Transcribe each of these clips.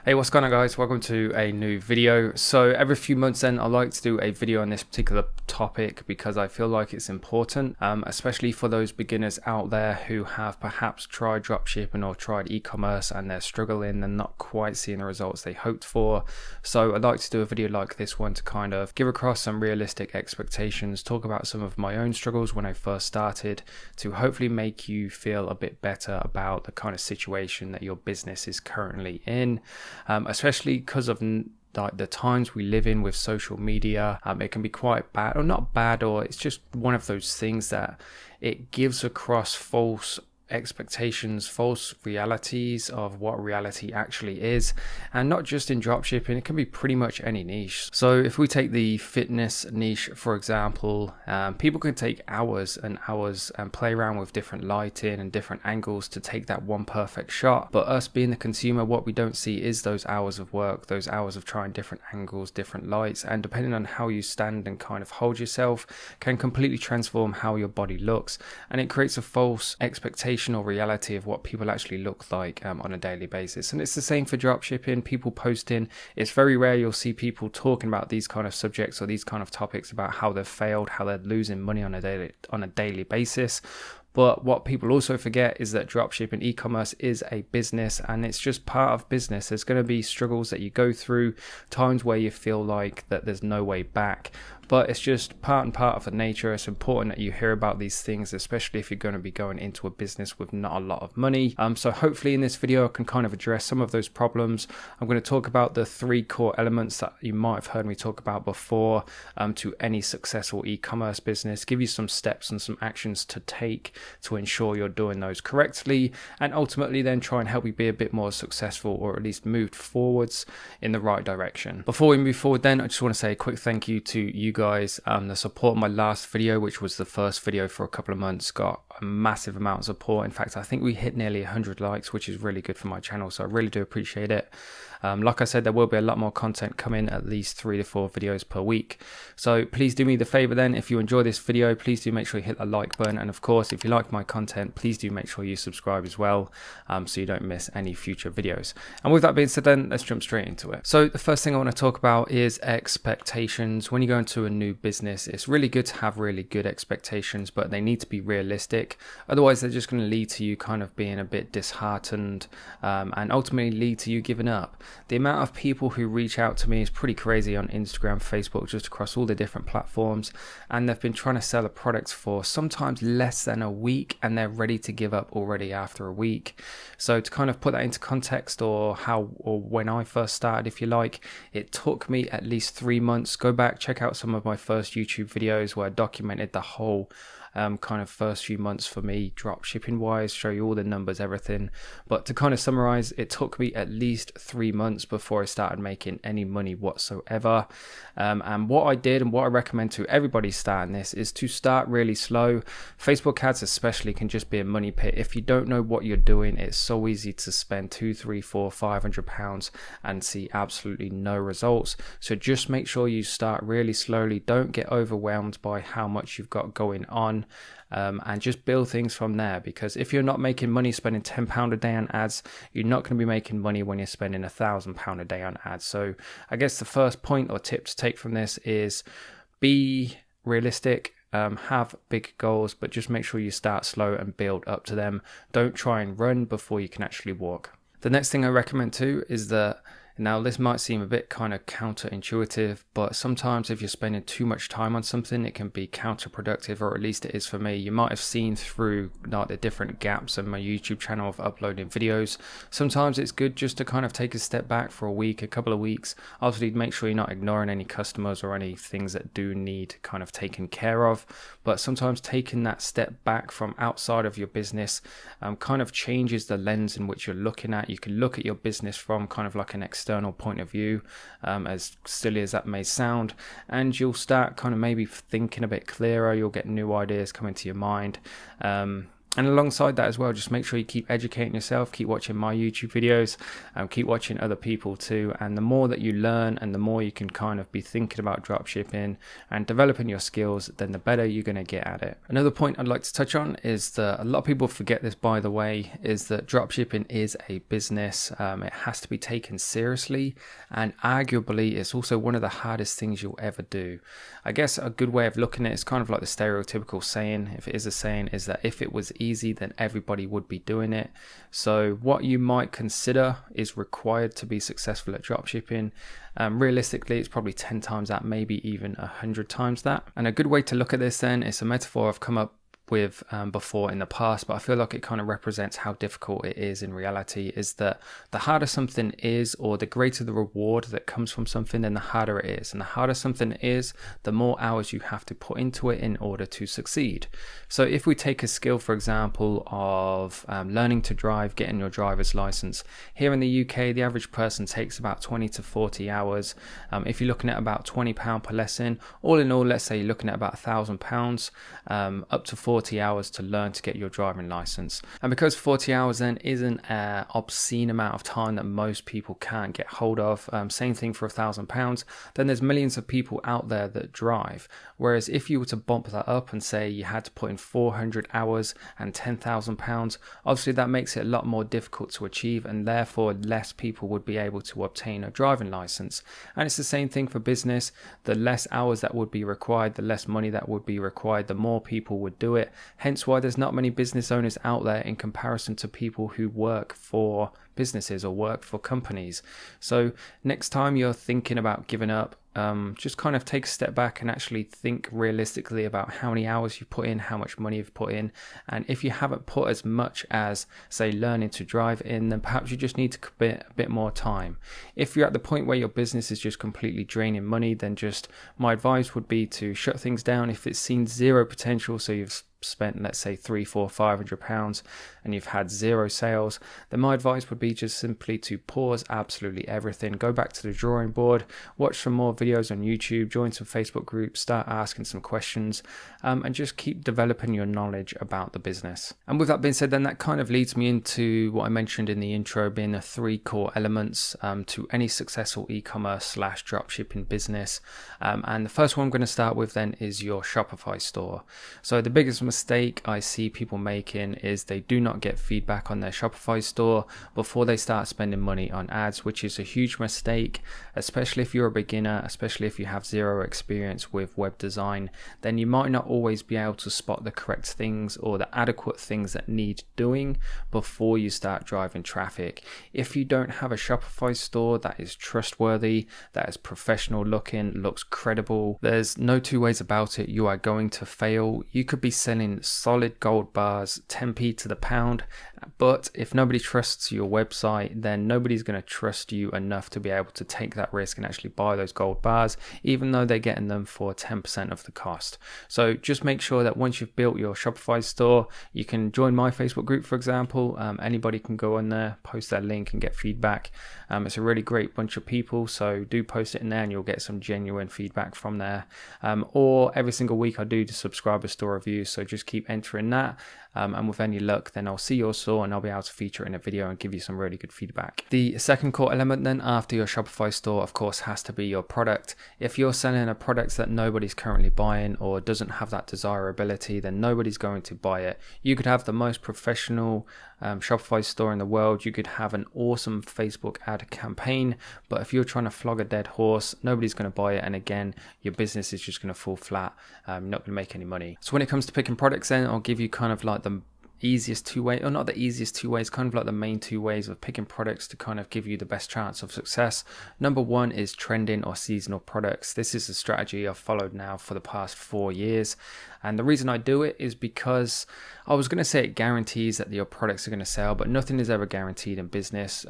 Hey, what's going on, guys? Welcome to a new video. So every few months then I like to do a video on this particular topic because I feel like it's important, especially for those beginners out there who have perhaps tried dropshipping or tried e-commerce and they're struggling and not quite seeing the results they hoped for. So I'd like to do a video like this one to kind of give across some realistic expectations, talk about some of my own struggles when I first started, to hopefully make you feel a bit better about the kind of situation that your business is currently in. Especially because of like the times we live in with social media. It can be quite bad, or not bad, or it's just one of those things that it gives across false expectations, false realities of what reality actually is. And not just in dropshipping, it can be pretty much any niche. So if we take the fitness niche, for example, people can take hours and hours and play around with different lighting and different angles to take that one perfect shot. But us being the consumer, what we don't see is those hours of work, those hours of trying different angles, different lights, and depending on how you stand and kind of hold yourself, can completely transform how your body looks. And it creates a false expectation or reality of what people actually look like on a daily basis. And it's the same for dropshipping, people posting. It's very rare you'll see people talking about these kind of subjects or these kind of topics about how they've failed, how they're losing money on a daily basis. But what people also forget is that dropshipping e-commerce is a business, and it's just part of business. There's going to be struggles that you go through, times where you feel like that there's no way back, but it's just part and part of the nature. It's important that you hear about these things, especially if you're going to be going into a business with not a lot of money. So hopefully in this video I can kind of address some of those problems. I'm going to talk about the 3 core elements that you might have heard me talk about before to any successful e-commerce business, give you some steps and some actions to take to ensure you're doing those correctly, and ultimately then try and help you be a bit more successful, or at least moved forwards in the right direction. Before we move forward then, I just want to say a quick thank you to you guys. The support of my last video, which was the first video for a couple of months, got a massive amount of support. In fact, I think we hit nearly 100 likes, which is really good for my channel, so I really do appreciate it. Like I said, there will be a lot more content coming, at least 3 to 4 videos per week. So please do me the favor then, if you enjoy this video, please do make sure you hit the like button. And of course, if you like my content, please do make sure you subscribe as well, so you don't miss any future videos. And with that being said then, let's jump straight into it. So the first thing I want to talk about is expectations. When you go into a new business, it's really good to have really good expectations, but they need to be realistic. Otherwise, they're just going to lead to you kind of being a bit disheartened, and ultimately lead to you giving up. The amount of people who reach out to me is pretty crazy on Instagram, Facebook, just across all the different platforms, and they've been trying to sell a product for sometimes less than a week, and they're ready to give up already after a week. So to kind of put that into context, or when I first started, if you like, it took me at least 3 months. Go back, check out some of my first YouTube videos where I documented the whole kind of first few months for me, drop shipping wise, show you all the numbers, everything. But to kind of summarize, it took me at least 3 months before I started making any money whatsoever. And what I did, and what I recommend to everybody starting this, is to start really slow. Facebook ads especially can just be a money pit. If you don't know what you're doing, it's so easy to spend 2, 3, 4, 500 pounds and see absolutely no results. So just make sure you start really slowly. Don't get overwhelmed by how much you've got going on. And just build things from there, because if you're not making money spending £10 a day on ads, you're not going to be making money when you're spending £1,000 a day on ads. So I guess the first point or tip to take from this is be realistic. Have big goals, but just make sure you start slow and build up to them. Don't try and run before you can actually walk. The next thing I recommend too is that, now this might seem a bit kind of counterintuitive, but sometimes if you're spending too much time on something, it can be counterproductive, or at least it is for me. You might have seen through like the different gaps in my YouTube channel of uploading videos. Sometimes it's good just to kind of take a step back for a week, a couple of weeks. Obviously make sure you're not ignoring any customers or any things that do need kind of taken care of. But sometimes taking that step back from outside of your business kind of changes the lens in which you're looking at. You can look at your business from kind of like an external point of view, as silly as that may sound, and you'll start kind of maybe thinking a bit clearer. You'll get new ideas coming to your mind. And alongside that as well, just make sure you keep educating yourself, keep watching my YouTube videos, keep watching other people too. And the more that you learn and the more you can kind of be thinking about dropshipping and developing your skills, then the better you're going to get at it. Another point I'd like to touch on is that a lot of people forget this, by the way, is that dropshipping is a business. It has to be taken seriously, and arguably it's also one of the hardest things you'll ever do. I guess a good way of looking at it is kind of like the stereotypical saying, if it is a saying, is that if it was easy, then everybody would be doing it. So what you might consider is required to be successful at dropshipping, realistically it's probably 10 times that, maybe even 100 times that. And a good way to look at this then is a metaphor I've come up with before in the past, but I feel like it kind of represents how difficult it is in reality, is that the harder something is, or the greater the reward that comes from something, then the harder it is. And the harder something is, the more hours you have to put into it in order to succeed. So if we take a skill, for example, of learning to drive, getting your driver's license, here in the UK the average person takes about 20 to 40 hours. If you're looking at about £20 per lesson, all in all, let's say you're looking at about £1,000, up to 40 hours to learn to get your driving license. And because 40 hours then isn't an obscene amount of time that most people can't get hold of, same thing for £1,000, then there's millions of people out there that drive. Whereas if you were to bump that up and say you had to put in 400 hours and £10,000, obviously that makes it a lot more difficult to achieve, and therefore less people would be able to obtain a driving license. And it's the same thing for business. The less hours that would be required, the less money that would be required, the more people would do it. Hence why there's not many business owners out there in comparison to people who work for businesses or work for companies. So next time you're thinking about giving up, just kind of take a step back and actually think realistically about how many hours you've put in, how much money you've put in. And if you haven't put as much as, say, learning to drive in, then perhaps you just need to commit a bit more time. If you're at the point where your business is just completely draining money, then just my advice would be to shut things down. If it's seen zero potential, so you've spent, let's say, £300-500 and you've had zero sales, then my advice would be just simply to pause absolutely everything, go back to the drawing board, watch some more videos on YouTube, join some Facebook groups, start asking some questions, and just keep developing your knowledge about the business. And with that being said, then that kind of leads me into what I mentioned in the intro, being the 3 core elements to any successful e-commerce / dropshipping business. And the first one I'm going to start with then is your Shopify store. So the biggest mistake I see people making is they do not get feedback on their Shopify store before they start spending money on ads, which is a huge mistake, especially if you're a beginner, especially if you have zero experience with web design. Then you might not always be able to spot the correct things or the adequate things that need doing before you start driving traffic. If you don't have a Shopify store that is trustworthy, that is professional looking, looks credible, there's no two ways about it, you are going to fail. You could be selling solid gold bars 10p to the pound, but if nobody trusts your website, then nobody's going to trust you enough to be able to take that risk and actually buy those gold bars, even though they're getting them for 10% of the cost. So just make sure that once you've built your Shopify store, you can join my Facebook group, for example. Anybody can go on there, post their link and get feedback. It's a really great bunch of people, so do post it in there and you'll get some genuine feedback from there. Or every single week I do the subscriber store review, so just keep entering that. And with any luck, then I'll see your store and I'll be able to feature it in a video and give you some really good feedback. The second core element then after your Shopify store, of course, has to be your product. If you're selling a product that nobody's currently buying or doesn't have that desirability, then nobody's going to buy it. You could have the most professional Shopify store in the world, you could have an awesome Facebook ad campaign, but if you're trying to flog a dead horse, nobody's going to buy it, and again, your business is just going to fall flat. You're not going to make any money. So when it comes to picking products, then I'll give you kind of like the easiest 2 ways, or not the easiest 2 ways, kind of like the main 2 ways of picking products to kind of give you the best chance of success. Number 1 is trending or seasonal products. This is a strategy I've followed now for the past 4 years, and the reason I do it is because I was going to say it guarantees that your products are going to sell, but nothing is ever guaranteed in business.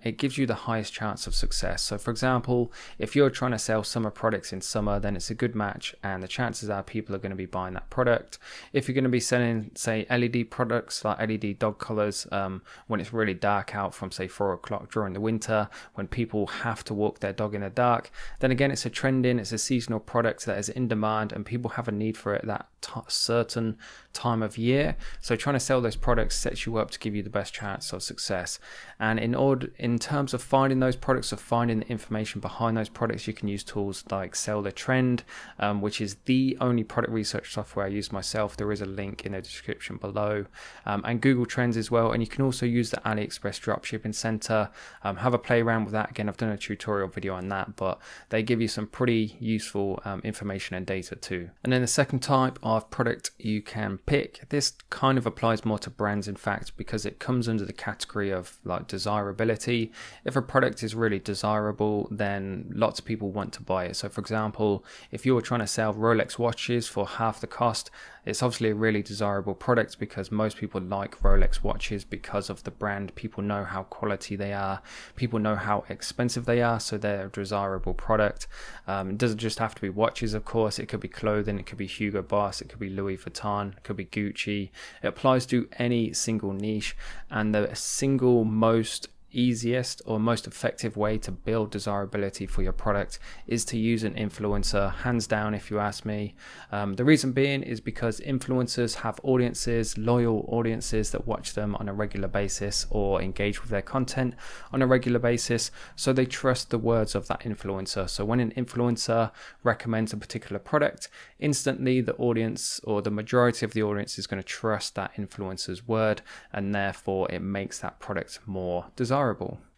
It gives you the highest chance of success. So for example, if you're trying to sell summer products in summer, then it's a good match and the chances are people are going to be buying that product. If you're going to be selling, say, LED products like LED dog collars when it's really dark out from, say, 4 o'clock during the winter, when people have to walk their dog in the dark, then again, it's a trending, it's a seasonal product that is in demand and people have a need for it that certain time of year. So trying to sell those products sets you up to give you the best chance of success. And in terms of finding those products, or finding the information behind those products, you can use tools like Sell the Trend, which is the only product research software I use myself. There is a link in the description below, and Google Trends as well. And you can also use the AliExpress Dropshipping Center. Have a play around with that. Again, I've done a tutorial video on that, but they give you some pretty useful information and data too. And then the second type of product you can pick, this kind of applies more to brands, in fact, because it comes under the category of like desirability. If a product is really desirable, then lots of people want to buy it. So for example, if you're trying to sell Rolex watches for half the cost, it's obviously a really desirable product because most people like Rolex watches because of the brand. People know how quality they are, people know how expensive they are, so they're a desirable product. It doesn't just have to be watches, of course. It could be clothing, it could be Hugo Boss, it could be Louis Vuitton, it could be Gucci. It applies to any single niche, and the single most easiest or most effective way to build desirability for your product is to use an influencer, hands down, if you ask me. The reason being is because influencers have audiences, loyal audiences that watch them on a regular basis or engage with their content on a regular basis, so they trust the words of that influencer. So when an influencer recommends a particular product, instantly the audience, or the majority of the audience, is going to trust that influencer's word, and therefore it makes that product more desirable.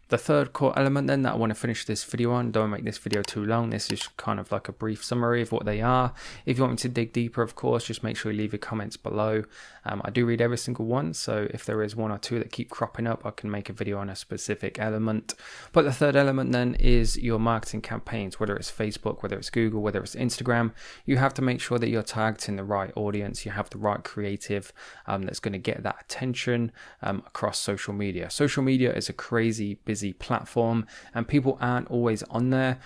The third core element then that I want to finish this video on, don't make this video too long, this is kind of like a brief summary of what they are. If you want me to dig deeper, of course, just make sure you leave your comments below. I do read every single one, so if there is one or two that keep cropping up, I can make a video on a specific element. But the third element then is your marketing campaigns, whether it's Facebook, whether it's Google, whether it's Instagram. You have to make sure that you're targeting the right audience, you have the right creative that's going to get that attention across social media. Social media is a crazy busy platform, and people aren't always on there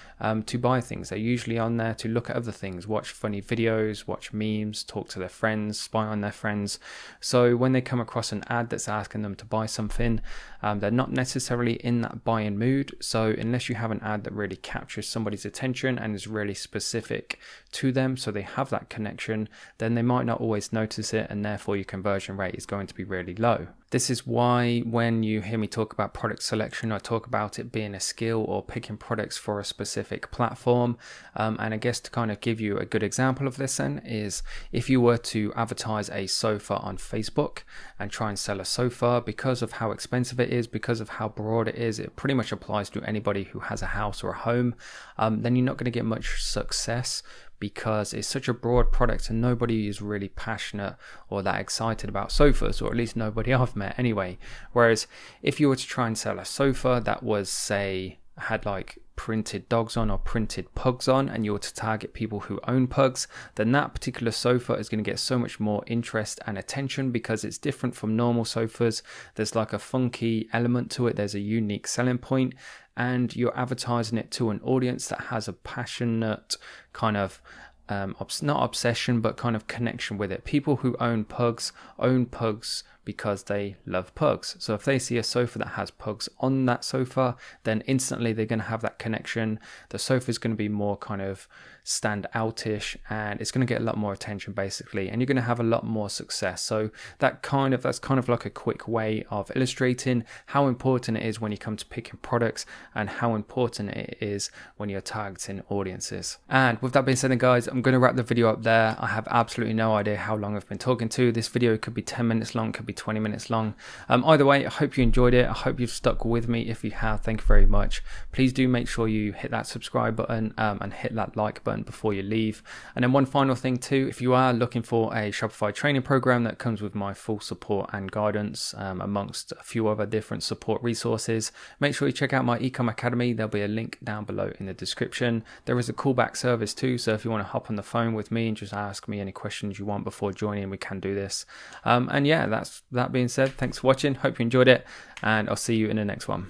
to buy things. They're usually on there to look at other things, watch funny videos, watch memes, talk to their friends, spy on their friends. So when they come across an ad that's asking them to buy something, they're not necessarily in that buying mood. So unless you have an ad that really captures somebody's attention and is really specific to them, so they have that connection, then they might not always notice it, and therefore your conversion rate is going to be really low. This is why when you hear me talk about product selection, I talk about it being a skill, or picking products for a specific platform. And I guess to kind of give you a good example of this then is, if you were to advertise a sofa on Facebook and try and sell a sofa, because of how expensive it is, because of how broad it is, it pretty much applies to anybody who has a house or a home, then you're not going to get much success, because it's such a broad product and nobody is really passionate or that excited about sofas, or at least nobody I've met anyway. Whereas if you were to try and sell a sofa that was, say, had like printed dogs on or printed pugs on, and you were to target people who own pugs, then that particular sofa is going to get so much more interest and attention, because it's different from normal sofas. There's like a funky element to it, there's a unique selling point, and you're advertising it to an audience that has a passionate kind of not obsession, but kind of connection with it. People who own pugs because they love pugs. So if they see a sofa that has pugs on that sofa, then instantly they're going to have that connection. The sofa is going to be more kind of stand outish, and it's going to get a lot more attention basically, and you're going to have a lot more success. So that's kind of like a quick way of illustrating how important it is when you come to picking products, and how important it is when you're targeting audiences. And with that being said then, guys, I'm going to wrap the video up there. I have absolutely no idea how long I've been talking to. This video could be 10 minutes long, could be 20 minutes long. Either way, I hope you enjoyed it. I hope you've stuck with me. If you have, thank you very much. Please do make sure you hit that subscribe button and hit that like button before you leave. And then one final thing too, if you are looking for a Shopify training program that comes with my full support and guidance amongst a few other different support resources, make sure you check out my Ecom Academy. There'll be a link down below in the description. There is a callback service too, so if you want to hop on the phone with me and just ask me any questions you want before joining, we can do this. And yeah, that being said, thanks for watching. Hope you enjoyed it, and I'll see you in the next one.